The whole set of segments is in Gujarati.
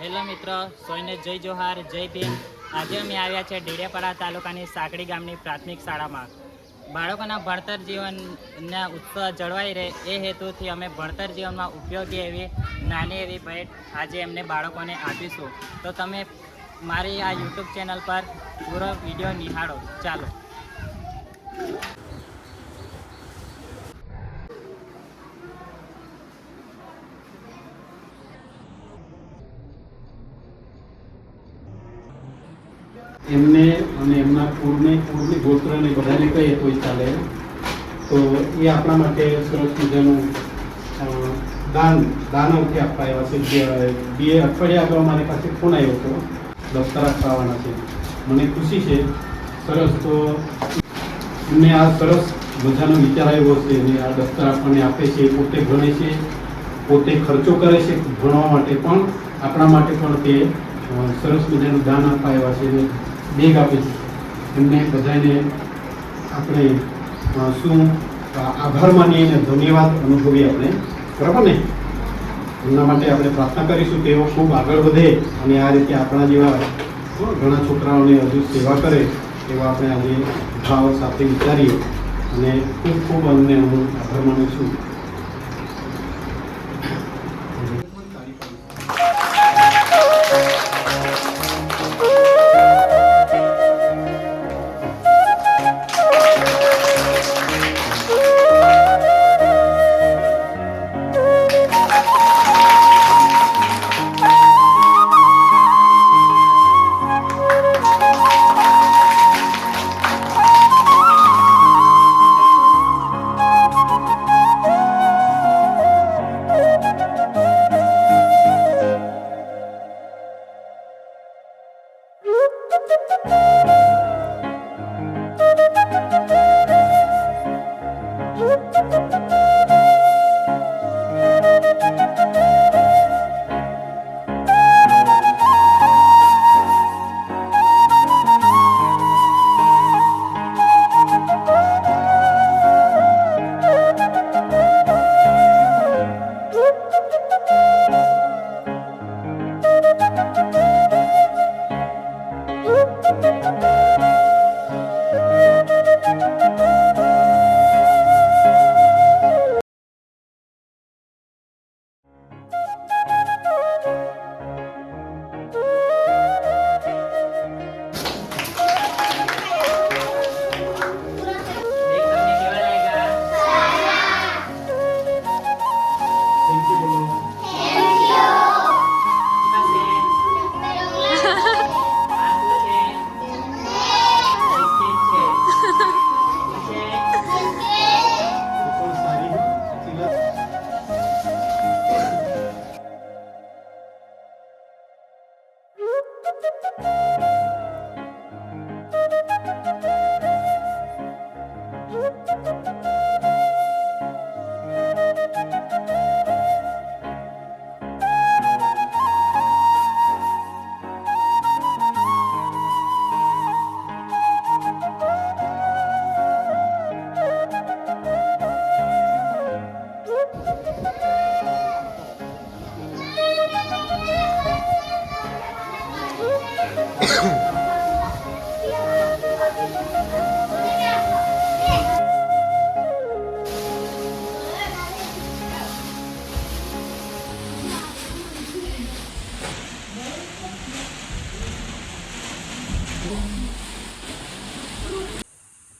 હેલો મિત્રો, સોયને જય જોહાર, જય ભીમ। આજે અમે આવ્યા છે ડેડિયાપાડા તાલુકાની સાંકડી ગામની પ્રાથમિક શાળામાં। બાળકોના ભણતર જીવનના ઉત્સાહ જળવાઈ રહે એ હેતુથી અમે ભણતર જીવનમાં ઉપયોગી એવી નાની એવી ભેટ આજે એમને બાળકોને આપીશું। તો તમે મારી આ યુટ્યુબ ચેનલ પર પૂરો વિડીયો નિહાળો। ચાલો। એમને અને એમના કુળની ગોત્રને બધાને કહીએ તો ચાલે। તો એ આપણા માટે સરસ મજાનું દાનવથી આપવા આવ્યા છે। બે અઠવાડિયા અગાઉ મારી પાસે ફોન આવ્યો હતો, દફતર આપવાના છે। મને ખુશી છે। સરસ, તો એમને આ સરસ મજાનો વિચાર આવ્યો છે અને આ દફતર આપણને આપે છે। પોતે ભણે છે, પોતે ખર્ચો કરે છે ભણવા માટે, પણ આપણા માટે પણ તે સરસ મજાનું દાન આપવા આવ્યા છે, બેગ આપે છે। એમને બધાને આપણે શું આભાર માનીએ અને ધન્યવાદ અનુભવીએ આપણે, બરાબર ને? એમના માટે આપણે પ્રાર્થના કરીશું કે તેઓ ખૂબ આગળ વધે અને આ રીતે આપણા જેવા ઘણા છોકરાઓને હજુ સેવા કરે એવા આપણે આજે ભાવ સાથે વિચારીએ અને ખૂબ ખૂબ અમને હું આભાર માનું છું।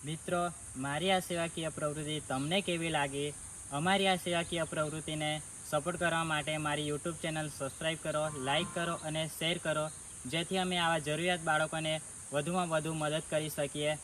મિત્રો, મારી આ સેવાકીય પ્રવૃત્તિ તમને કેવી લાગી? અમારી આ સેવાકીય પ્રવૃત્તિને સપોર્ટ કરવા માટે મારી યુટ્યુબ ચેનલ સબસ્ક્રાઈબ કરો, લાઈક કરો અને શેર કરો, જેથી અમે આવા જરૂરિયાત બાળકોને વધુમાં વધુ મદદ કરી શકીએ।